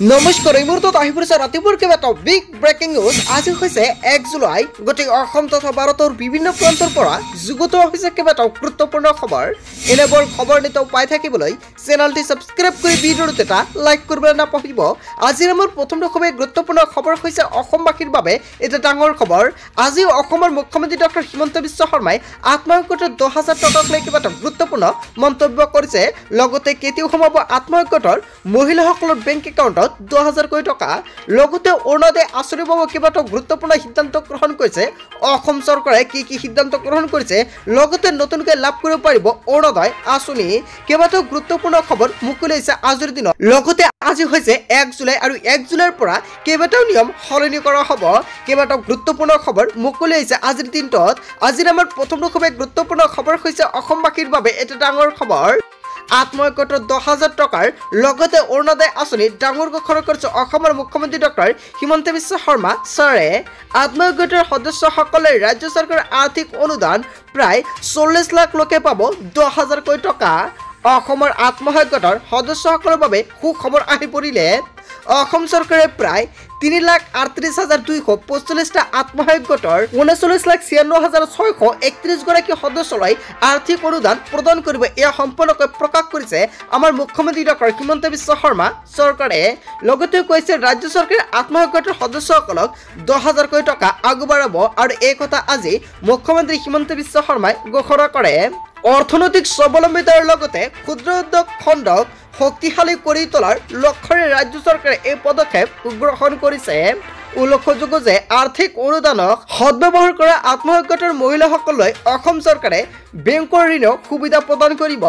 নমস্কাৰ এই মুহূৰ্তত আহি পৰিছে ৰাতিপুৱাৰ কেইবাটাও বিগ ব্ৰেকিং নিউজ। আজি হৈছে 1 জুলাই। গোটেই অসম তথা ভাৰতৰ বিভিন্ন প্ৰান্তৰ পৰা যুগুতোৱা হৈছে কেইবাটাও গুৰুত্বপূৰ্ণ খবৰ। এনেবোৰ খবৰ নিতৌ পাই থাকিবলৈ চেনেলটি সাবস্ক্ৰাইব কৰি ভিডিঅ'টো এটা লাইক কৰিবলৈ নাপাহৰিব। আজিৰ আমাৰ প্ৰথমটো খুবেই গুৰুত্বপূৰ্ণ খবৰ হৈছে অসমবাসীৰ বাবে এটা ডাঙৰ খবৰ। আজি অসমৰ মুখ্যমন্ত্ৰী ডক্টৰ হিমন্ত বিশ্ব শৰ্মাই আত্মসহায়ক 10,000 টকাক লৈ কেইবাটাও গুৰুত্বপূৰ্ণ মন্তব্য কৰিছে। লগতে কেতিয়াও সোমাব আত্মসহায়ক মহিলাসকলৰ বেংক একাউণ্টত 10,000 কোটি টকা। লগতে অৰুণোদয় আঁচনিৰ বাবে কেইবাটাও গুৰুত্বপূৰ্ণ সিদ্ধান্ত গ্ৰহণ কৰিছে অসম চৰকাৰে। কি সিদ্ধান্ত গ্ৰহণ কৰিছে, লগতে নতুনকৈ লাভ কৰিব পাৰিব অৰুণোদয় আঁচনি। কেইবাটাও গুৰুত্বপূৰ্ণ খবৰ মুকলি হৈছে আজিৰ দিনত। লগতে আজি হৈছে 1 জুলাই আৰু 1 জুলাইৰ পৰা কেইবাটাও নিয়ম সলনি কৰা হ'ব। কেইবাটাও গুৰুত্বপূৰ্ণ খবৰ মুকলি হৈছে আজিৰ দিনটোত। আজিৰ আমাৰ প্ৰথমটো খুবেই গুৰুত্বপূৰ্ণ খবৰ হৈছে অসমবাসীৰ বাবে এটা ডাঙৰ খবৰ। আত্মসহায়ক 10,000 টকাৰ লগতে অৰুণোদয় আঁচনি ডাঙৰ ঘোষণা কৰিছে অসমৰ মুখ্যমন্ত্ৰী ডক্টৰ হিমন্ত বিশ্ব শৰ্মা ছাৰে। আত্মসহায়ক সদস্যসকলে ৰাজ্য চৰকাৰৰ আৰ্থিক অনুদান প্ৰায় 40 লাখ লোকে পাব 10,000 কোটি টকা। অসমৰ আত্মসহায়ক সদস্যসকলৰ বাবে সুখবৰ আহি পৰিলে। অসম চৰকাৰে প্ৰায় 3,38,245টা আত্মসহায়ক গোটৰ 39,96,631 গৰাকী সদস্যলৈ আৰ্থিক অনুদান প্ৰদান কৰিব। এয়া সম্পূৰ্ণকৈ প্ৰকাশ কৰিছে আমাৰ মুখ্যমন্ত্ৰী ডক্টৰ হিমন্ত বিশ্ব শৰ্মা চৰকাৰে। লগতে কৈছে ৰাজ্য চৰকাৰে আত্মসহায়ক গোটৰ সদস্যসকলক 10,000 কোটি টকা আগবঢ়াব। আৰু এই কথা আজি মুখ্যমন্ত্ৰী হিমন্ত বিশ্ব শৰ্মাই ঘোষণা কৰে। অৰ্থনৈতিক স্বাৱলম্বিতাৰ লগতে ক্ষুদ্ৰ উদ্যোগ খণ্ডক শক্তিশালী কৰি তোলাৰ লক্ষ্যৰে ৰাজ্য চৰকাৰে এই পদক্ষেপ গ্ৰহণ কৰিছে। উল্লেখযোগ্য যে আৰ্থিক অনুদানক সদ্ব্যৱহাৰ কৰা আত্মসহায়ক মহিলাসকললৈ অসম চৰকাৰে বেংকৰ ঋণৰ সুবিধা প্ৰদান কৰিব।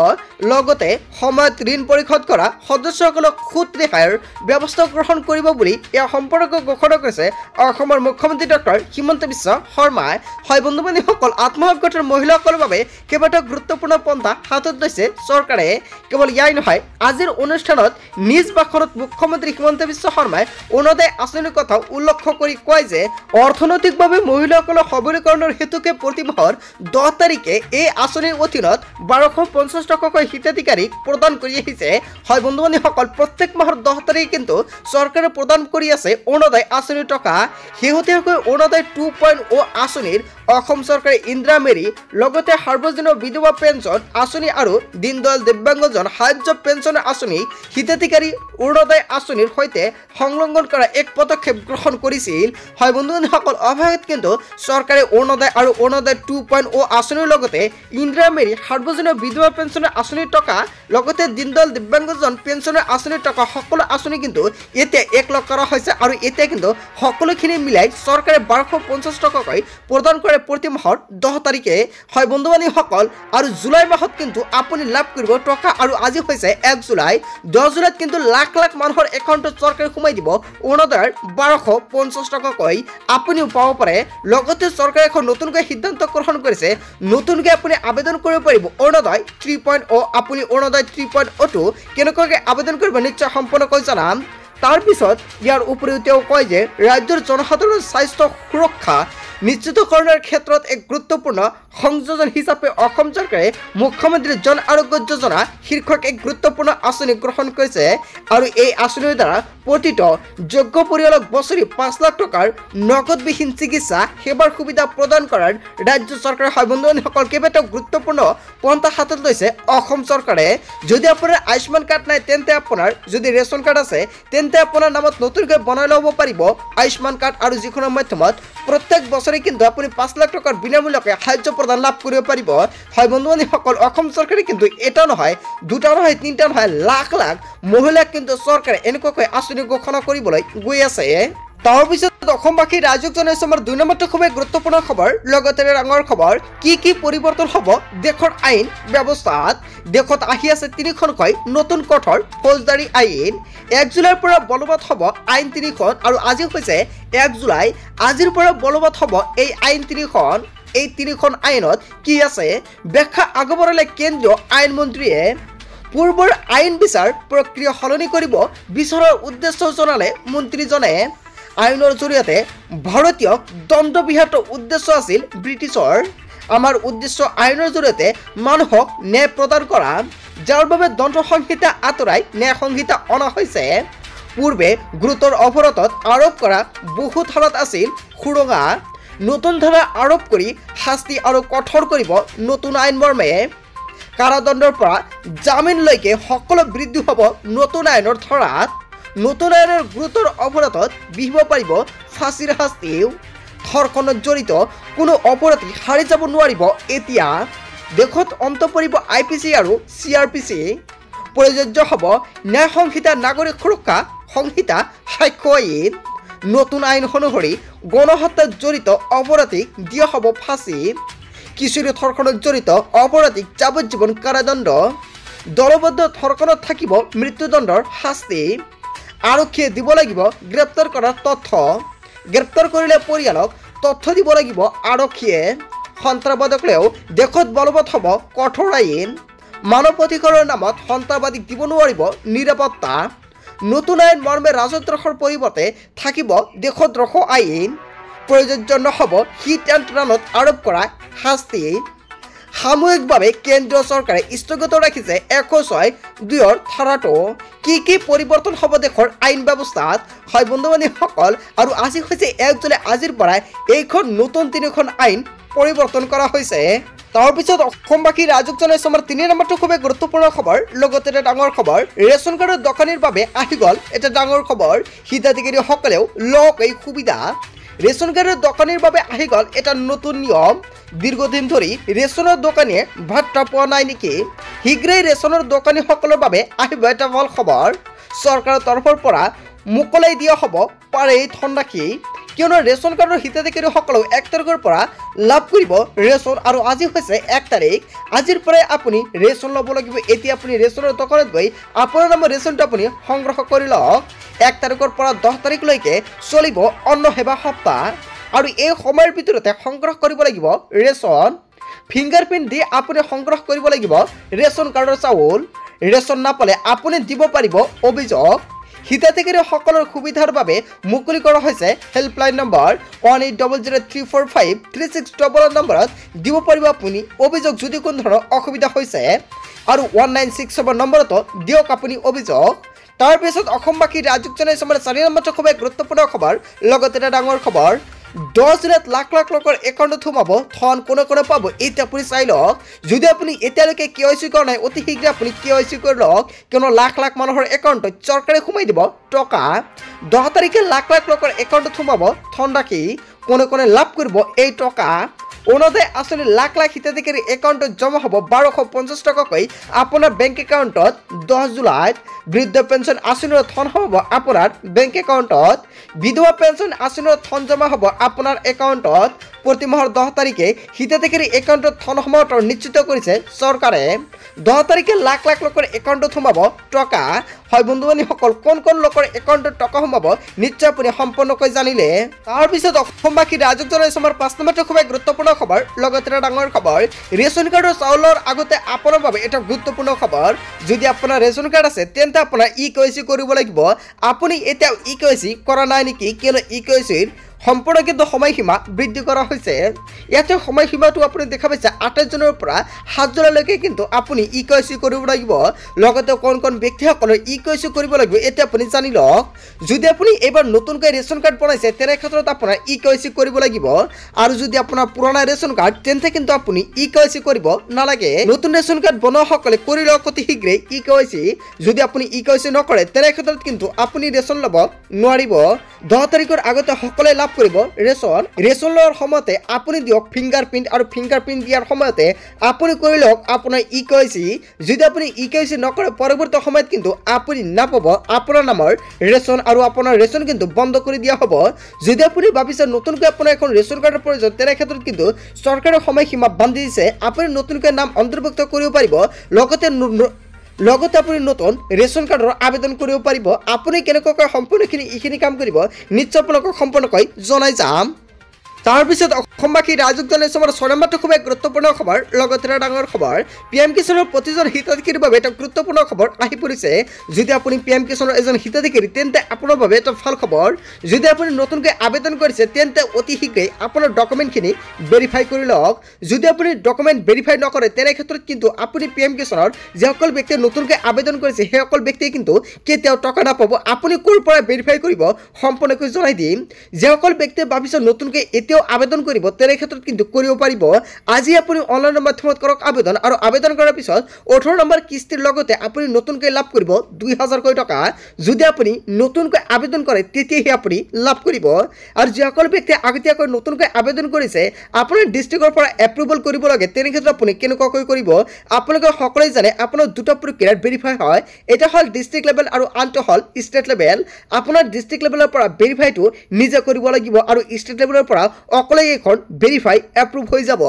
লগতে সময়ত ঋণ পৰিশোধ কৰা সদস্যসকলক সুদ ৰেহাইৰ ব্যৱস্থা গ্ৰহণ কৰিব বুলি এই সম্পৰ্কে ঘোষণা কৰিছে অসমৰ মুখ্যমন্ত্ৰী ডক্টৰ হিমন্ত বিশ্ব শৰ্মাই। হয় বন্ধু বান্ধৱীসকল, আত্মসহায়ক মহিলাসকলৰ বাবে কেইবাটাও গুৰুত্বপূৰ্ণ পন্থা হাতত লৈছে চৰকাৰে। কেৱল ইয়াই নহয়, আজিৰ অনুষ্ঠানত নিজ ভাষণত মুখ্যমন্ত্ৰী হিমন্ত বিশ্ব শৰ্মাই অৰুণোদয় আঁচনিৰ কথা উল্লেখ কৰি কয় যে অৰ্থনৈতিকভাৱে মহিলাসকলৰ সবলীকৰণৰ হেতুকে প্ৰতি মাহৰ 10 তাৰিখে এই আঁচনিৰ অধীনত 1,250 টকাকৈ হিতাধিকাৰীক প্ৰদান কৰি আহিছে। হয় বন্ধু বান্ধৱীসকল, প্ৰত্যেক মাহৰ 10 তাৰিখে কিন্তু চৰকাৰে প্ৰদান কৰি আছে অৰুণোদয় আঁচনিৰ টকা। শেহতীয়াকৈ অৰুণোদয় 2.0 আঁচনিৰ অসম চৰকাৰে ইন্দিৰা মেৰী, লগতে সাৰ্বজনীন বিধৱা পেঞ্চন আঁচনি আৰু দীনদয়াল দিব্যাংগজন সাহায্য পেঞ্চন আঁচনি হিতাধিকাৰী অৰুণোদয় আঁচনিৰ সৈতে সংলগ্ন কৰা এক পদক্ষেপ গ্ৰহণ কৰিছিল। হয় বন্ধু বান্ধৱীসকল, অৱশেষত কিন্তু চৰকাৰে অৰুণোদয় আৰু অৰুণোদয় 2.0 আঁচনিৰ লগতে ইন্দিৰা মেৰী সাৰ্বজনীন বিধৱা পেঞ্চনৰ আঁচনিৰ টকা, লগতে দীনদয়াল দিব্যাংগজন পেঞ্চনৰ আঁচনিৰ টকা, সকলো আঁচনি কিন্তু এতিয়া একলগ কৰা হৈছে। আৰু এতিয়া কিন্তু সকলোখিনি মিলাই চৰকাৰে 1,250 টকাকৈ প্ৰদান কৰে প্ৰতি মাহৰ 10 তাৰিখে। হয় বন্ধু বান্ধৱীসকল, আৰু জুলাই মাহত কিন্তু আপুনি লাভ কৰিব টকা। আৰু আজি হৈছে 1 জুলাই। 10 জুলাইত কিন্তু লাখ লাখ মানুহৰ একাউণ্টত চৰকাৰে সোমাই দিব অৰুণোদয়ৰ 1,250 টকাকৈ আপুনিও পাব পাৰে। লগতে চৰকাৰে এখন নতুনকৈ সিদ্ধান্ত গ্ৰহণ কৰিছে, নতুনকৈ আপুনি আবেদন কৰিব পাৰিব অৰুণোদয় 3.0। আপুনি অৰুণোদয় 3.0টো কেনেকুৱাকৈ আবেদন কৰিব নিশ্চয় সম্পূৰ্ণকৈ জনাম। তাৰপিছত ইয়াৰ উপৰিও তেওঁ কয় যে ৰাজ্যৰ জনসাধাৰণৰ স্বাস্থ্য সুৰক্ষা নিশ্চিতকৰণৰ ক্ষেত্ৰত এক গুৰুত্বপূৰ্ণ সংযোজন হিচাপে অসম চৰকাৰে মুখ্যমন্ত্ৰী জন আৰোগ্য যোজনা শীৰ্ষক এক গুৰুত্বপূৰ্ণ আঁচনি গ্ৰহণ কৰিছে। আৰু এই আঁচনিৰ দ্বাৰা প্ৰতিটো যোগ্য পৰিয়ালক বছৰি 5 লাখ টকাৰ নগদবিহীন চিকিৎসা সেৱাৰ সুবিধা প্ৰদান কৰাৰ ৰাজ্য চৰকাৰে হয় বন্ধু বান্ধৱীসকল কেইবাটাও গুৰুত্বপূৰ্ণ পন্থা হাতত লৈছে অসম চৰকাৰে। যদি আপোনাৰ আয়ুষ্মান কাৰ্ড নাই, তেন্তে আপোনাৰ যদি ৰেচন কাৰ্ড আছে, তেন্তে আপোনাৰ নামত নতুনকৈ বনাই ল'ব পাৰিব আয়ুষ্মান কাৰ্ড। আৰু যিকোনো মাধ্যমত প্ৰত্যেক বছৰে কিন্তু আপুনি 5 লাখ টকাৰ বিনামূলীয়াকৈ সাহায্য প্ৰদান লাভ কৰিব পাৰিব। হয় বন্ধু বান্ধৱীসকল, অসম চৰকাৰে কিন্তু এটা নহয়, দুটা নহয়, তিনিটা নহয়, লাখ লাখ মহিলাক কিন্তু চৰকাৰে এনেকুৱাকৈ আঁচনি ঘোষণা কৰিবলৈ গৈ আছে। তাৰপিছত অসমবাসী ৰাইজক জনাইছো আমাৰ 2 নম্বৰটো খুবেই গুৰুত্বপূৰ্ণ খবৰ। লগতে ডাঙৰ খবৰ, কি পৰিৱৰ্তন হ'ব দেশৰ আইন ব্যৱস্থাত। দেশত আহি আছে 3খনকৈ নতুন কঠোৰ ফৌজদাৰী আইন। 1 জুলাইৰ পৰা বলবৎ হ'ব আইন 3খন। আৰু আজি হৈছে 1 জুলাই। আজিৰ পৰা বলবৎ হ'ব এই আইন 3খন। এই 3খন আইনত কি আছে ব্যাখ্যা আগবঢ়ালে কেন্দ্ৰীয় আইন মন্ত্ৰীয়ে। পূৰ্বৰ আইন বিচাৰ প্ৰক্ৰিয়া সলনি কৰিব বিচৰাৰ উদ্দেশ্য জনালে মন্ত্ৰীজনে। আইনৰ জৰিয়তে ভাৰতীয় দণ্ডবিধানৰ উদ্দেশ্য আছিল ব্ৰিটিছৰ। আমাৰ উদ্দেশ্য আইনৰ জৰিয়তে মানুহক ন্যায় প্ৰদান কৰা, যাৰ বাবে দণ্ড সংহিতা আঁতৰাই ন্যায় সংহিতা অনা হৈছে। পূৰ্বে গুৰুতৰ অপৰাধত আৰোপ কৰা বহু ধাৰাত আছিল সুৰঙা নতুন ধাৰা আৰোপ কৰি শাস্তি আৰু কঠোৰ কৰিব নতুন আইন মৰ্মে কাৰাদণ্ডৰ পৰা জামিনলৈকে সকলো বৃদ্ধি হ'ব নতুন আইনৰ ধাৰাত নতুন আইনৰ গুৰুতৰ অপৰাধত বিহিব পাৰিব ফাঁচীৰ শাস্তিও ধৰ্ষণত জড়িত কোনো অপৰাধী সাৰি যাব নোৱাৰিব এতিয়া দেশত অন্ত পৰিব IPC আৰু CRPC প্ৰযোজ্য হ'ব ন্যায় সংহিতা নাগৰিক সুৰক্ষা সংহিতা সাক্ষ্য আইন নতুন আইন অনুসৰি গণহত্যাত জড়িত অপৰাধীক দিয়া হ'ব ফাঁচী কিশোৰী ধৰ্ষণত জড়িত অপৰাধীক যাৱজ্জীৱন কাৰাদণ্ড দলবদ্ধ ধৰ্ষণত থাকিব মৃত্যুদণ্ডৰ শাস্তি আৰক্ষীয়ে দিব লাগিব গ্ৰেপ্তাৰ কৰাৰ তথ্য গ্ৰেপ্তাৰ কৰিলে পৰিয়ালক তথ্য দিব লাগিব আৰক্ষীয়ে সন্ত্ৰাসবাদক লৈও দেশত বলবৎ হ'ব কঠোৰ আইন মানৱ অধিকাৰৰ নামত সন্ত্ৰাসবাদীক দিব নোৱাৰিব নিৰাপত্তা নতুন আইন মৰ্মে ৰাজদ্ৰোহৰ পৰিৱৰ্তে থাকিব দেশদ্ৰোহ আইন প্ৰযোজ্য নহ'ব হিট এণ্ড ৰাণত আৰোপ কৰা শাস্তি সাময়িকভাৱে কেন্দ্ৰীয় চৰকাৰে স্থগিত ৰাখিছে 106(2)ৰ ধাৰাটো কি পৰিৱৰ্তন হ'ব দেশৰ আইন ব্যৱস্থাত হয় বন্ধু বান্ধৱীসকল আৰু আজি হৈছে 1 জুলাই আজিৰ পৰাই এইখন নতুন 3খন আইন পৰিৱৰ্তন কৰা হৈছে তাৰপিছত অসমবাসী ৰাইজক জনাইছোঁ আমাৰ 3 নম্বৰটো খুবেই গুৰুত্বপূৰ্ণ খবৰ লগতে এটা ডাঙৰ খবৰ ৰেচন কাৰ্ডৰ দোকানীৰ বাবে আহি গ'ল এটা ডাঙৰ খবৰ হিতাধিকাৰীসকলেও লওক এই সুবিধা ৰেচন কাৰ্ডৰ দোকানীৰ বাবে আহি গ'ল এটা নতুন নিয়ম দীৰ্ঘদিন ধৰি ৰেচনৰ দোকানীয়ে ভাত্তা পোৱা নাই নেকি শীঘ্ৰেই ৰেচনৰ দোকানীসকলৰ বাবে আহিব এটা ভাল খবৰ চৰকাৰৰ তৰফৰ পৰা মুকলাই দিয়া হ'ব পাৰে এই ধনৰাশি কিয়নো ৰেচন কাৰ্ডৰ হিতাধিকাৰীসকলেও 1 তাৰিখৰ পৰা লাভ কৰিব ৰেচন আৰু আজি হৈছে 1 তাৰিখ আজিৰ পৰাই আপুনি ৰেচন ল'ব লাগিব এতিয়া আপুনি ৰেচনৰ দোকানত গৈ আপোনাৰ নামৰ ৰেচনটো আপুনি সংগ্ৰহ কৰি লওক 1 তাৰিখৰ পৰা 10 তাৰিখলৈকে চলিব অন্ন সেৱা সপ্তাহ আৰু এই সময়ৰ ভিতৰতে সংগ্ৰহ কৰিব লাগিব ৰেচন ফিংগাৰপ্ৰিণ্ট দি আপুনি সংগ্ৰহ কৰিব লাগিব ৰেচন কাৰ্ডৰ চাউল ৰেচন নাপালে আপুনি দিব পাৰিব অভিযোগ হিতাধিকাৰীসকলৰ সুবিধাৰ বাবে মুকলি কৰা হৈছে হেল্পলাইন নম্বৰ 1800345360 নম্বৰত দিব পাৰিব আপুনি অভিযোগ যদি কোনো ধৰণৰ অসুবিধা হৈছে আৰু 1967 নম্বৰতো দিয়ক আপুনি অভিযোগ তাৰপিছত অসমবাসী ৰাইজক জনাইছোঁ আমাৰ 4 নম্বৰটো খুবেই গুৰুত্বপূৰ্ণ খবৰ লগতে এটা ডাঙৰ খবৰ 10 দিনত লাখ লাখ লোকৰ একাউণ্টত সোমাব ধন কোনে কোনে পাব এতিয়া আপুনি চাই লওক যদি আপুনি এতিয়ালৈকে KYC কৰা নাই অতি শীঘ্ৰে আপুনি KYC কৰি লওক কিয়নো লাখ লাখ মানুহৰ একাউণ্টত চৰকাৰে সোমাই দিব টকা 10 তাৰিখে লাখ লাখ লোকৰ একাউণ্টত সোমাব ধনৰাশি কোনে কোনে লাভ কৰিব এই টকা অৰুণোদয় আঁচনি লাখ লাখ হিতাধিকাৰী একাউণ্টত জমা হ'ব 1250 টকাকৈ আপোনাৰ বেংক একাউণ্টত 10 জুলাইত বৃদ্ধ পেঞ্চন আঁচনিৰ ধন হ'ব আপোনাৰ বেংক একাউণ্টত বিধৱা পেঞ্চন আঁচনিৰ ধন জমা হ'ব আপোনাৰ একাউণ্টত প্ৰতি মাহৰ 10 তাৰিখে হিতাধিকাৰী একাউণ্টত ধন সোমোৱাৰ নিশ্চিত কৰিছে চৰকাৰে 10 তাৰিখে লাখ লাখ লোকৰ একাউণ্টত সোমাব টকা হয় বন্ধু বান্ধৱীসকল কোন লোকৰ একাউণ্টত টকা সোমাব নিশ্চয় আপুনি সম্পূৰ্ণকৈ জানিলে তাৰপিছত অসমবাসী ৰাইজক জনাইছোঁ আমাৰ 5 নম্বৰটো খুবেই গুৰুত্বপূৰ্ণ খবৰ লগতে এটা ডাঙৰ খবৰ ৰেচন কাৰ্ডৰ চাউলৰ আগতে আপোনাৰ বাবে এটা গুৰুত্বপূৰ্ণ খবৰ যদি আপোনাৰ ৰেচন কাৰ্ড আছে তেন্তে আপোনাৰ KYC কৰিব লাগিব আপুনি এতিয়া KYC কৰা নাই নেকি কিয়নো KYCৰ সম্পূৰ্ণ কিন্তু সময়সীমা বৃদ্ধি কৰা হৈছে ইয়াতে সময়সীমাটো আপুনি দেখা পাইছে 28 জুনৰ পৰা 7 জুলাইলৈকে কিন্তু আপুনি KYC কৰিব লাগিব লগতে কোন ব্যক্তিসকলৰ KYC কৰিব লাগিব এতিয়া আপুনি জানি লওক যদি আপুনি এবাৰ নতুনকৈ ৰেচন কাৰ্ড বনাইছে তেনে ক্ষেত্ৰত আপোনাৰ KYC কৰিব লাগিব আৰু যদি আপোনাৰ পুৰণা ৰেচন কাৰ্ড তেন্তে কিন্তু আপুনি KYC কৰিব নালাগে নতুন ৰেচন কাৰ্ড বনোৱাসকলে কৰি লওক অতি শীঘ্ৰে KYC যদি আপুনি KYC নকৰে তেনে ক্ষেত্ৰত কিন্তু আপুনি ৰেচন ল'ব নোৱাৰিব 10 তাৰিখৰ আগতে সকলোৱে লাভ কৰিব ৰেচন লোৱাৰ সময়তে আপুনি দিয়ক ফিংগাৰপ্ৰিণ্ট আৰু ফিংগাৰপ্ৰিণ্ট দিয়াৰ সময়তে আপুনি কৰি লওক আপোনাৰ KYC যদি আপুনি KYC নকৰে পৰৱৰ্তী সময়ত কিন্তু আপুনি নাপাব আপোনাৰ নামৰ ৰেচন আৰু আপোনাৰ ৰেচন কিন্তু বন্ধ কৰি দিয়া হ'ব যদি আপুনি ভাবিছে নতুনকৈ আপোনাৰ এখন ৰেচন কাৰ্ডৰ প্ৰয়োজন তেনে ক্ষেত্ৰত কিন্তু চৰকাৰে সময়সীমা বান্ধি দিছে আপুনি নতুনকৈ নাম অন্তৰ্ভুক্ত কৰিব পাৰিব লগতে আপুনি নতুন ৰেচন কাৰ্ডৰ আবেদন কৰিব পাৰিব আপুনি কেনেকৈ সম্পূৰ্ণখিনি কাম কৰিব নিশ্চয় আপোনাক সম্পূৰ্ণকৈ জনাই যাম তাৰপিছত অসমবাসী ৰাইজক জনাইছোঁ আমাৰ 6 নম্বৰটো খুবেই গুৰুত্বপূৰ্ণ খবৰ লগতে ডাঙৰ খবৰ PM কিষাণৰ প্ৰতিজন হিতাধিকাৰীৰ বাবে এটা গুৰুত্বপূৰ্ণ খবৰ আহি পৰিছে যদি আপুনি PM কিষাণৰ এজন হিতাধিকাৰী তেন্তে আপোনাৰ বাবে এটা ভাল খবৰ যদি আপুনি নতুনকৈ আবেদন কৰিছে তেন্তে অতি শীঘ্ৰেই আপোনাৰ ডকুমেণ্টখিনি ভেৰিফাই কৰি লওক যদি আপুনি ডকুমেণ্ট ভেৰিফাই নকৰে তেনে ক্ষেত্ৰত কিন্তু আপুনি PM কিষাণৰ যিসকল ব্যক্তিয়ে নতুনকৈ আবেদন কৰিছে সেইসকল ব্যক্তিয়ে কিন্তু কেতিয়াও টকা নাপাব আপুনি ক'ৰ পৰা ভেৰিফাই কৰিব সম্পূৰ্ণকৈ জনাই দিম যিসকল ব্যক্তিয়ে ভাবিছে নতুনকৈ এতিয়াও আবেদন কৰিব তেনে ক্ষেত্ৰত কিন্তু কৰিব পাৰিব আজি আপুনি অনলাইনৰ মাধ্যমত কৰক আবেদন আৰু আবেদন কৰাৰ পিছত 18 নম্বৰ কিস্তিৰ লগতে আপুনি নতুনকৈ লাভ কৰিব 2000 টকা যদি আপুনি নতুনকৈ আবেদন কৰে তেতিয়াহে আপুনি লাভ কৰিব আৰু যিসকল ব্যক্তিয়ে আগতীয়াকৈ নতুনকৈ আবেদন কৰিছে আপোনাৰ ডিষ্ট্ৰিক্টৰ পৰা এপ্ৰুভেল কৰিব লাগে তেনে ক্ষেত্ৰত আপুনি কেনেকুৱাকৈ কৰিব আপোনালোকে সকলোৱে জানে আপোনাৰ দুটা প্ৰক্ৰিয়াত ভেৰিফাই হয় এটা হ'ল ডিষ্ট্ৰিক্ট লেভেল আৰু আনটো হ'ল ষ্টেট লেভেল আপোনাৰ ডিষ্ট্ৰিক্ট লেভেলৰ পৰা ভেৰিফাইটো নিজে কৰিব লাগিব আৰু ষ্টেট লেভেলৰ পৰা অকলে এখন ভেৰিফাই এপ্ৰুভ হৈ যাব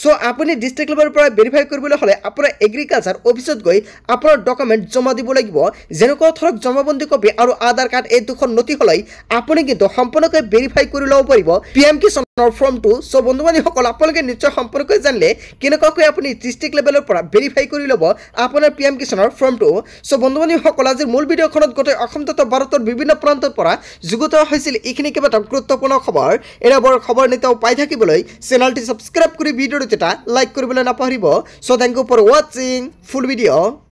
সো আপুনি ডিষ্ট্ৰিক্ট লেভেলৰ পৰা ভেৰিফাই কৰিবলৈ হ'লে আপোনাৰ এগ্ৰিকালচাৰ অফিচত গৈ আপোনাৰ ডকুমেণ্ট জমা দিব লাগিব যেনেকুৱা ধৰক জমাবন্দী কপি আৰু আধাৰ কাৰ্ড এই দুখন নথি হ'লে আপুনি কিন্তু সম্পূৰ্ণকৈ ভেৰিফাই কৰি ল'ব পাৰিব PM কিষাণৰ ফৰ্মটো সো বন্ধু বান্ধৱীসকল আপোনালোকে নিশ্চয় সম্পূৰ্ণকৈ জানিলে কেনেকুৱাকৈ আপুনি ডিষ্ট্ৰিক্ট লেভেলৰ পৰা ভেৰিফাই কৰি ল'ব আপোনাৰ PM কিষাণৰ ফৰ্মটো সো বন্ধু বান্ধৱীসকল আজিৰ মূল ভিডিঅ'খনত গোটেই অসম তথা ভাৰতৰ বিভিন্ন প্ৰান্তৰ পৰা যুগুত হৈছিল এইখিনি কেইবাটাও গুৰুত্বপূৰ্ণ খবৰ এনেবোৰ খবৰ নিতেও পাই থাকিবলৈ চেনেলটি সাবস্ক্ৰাইব কৰি ভিডিঅ'টো এটা লাইক কৰিবলৈ নাপাহৰিব so thank you for watching full video'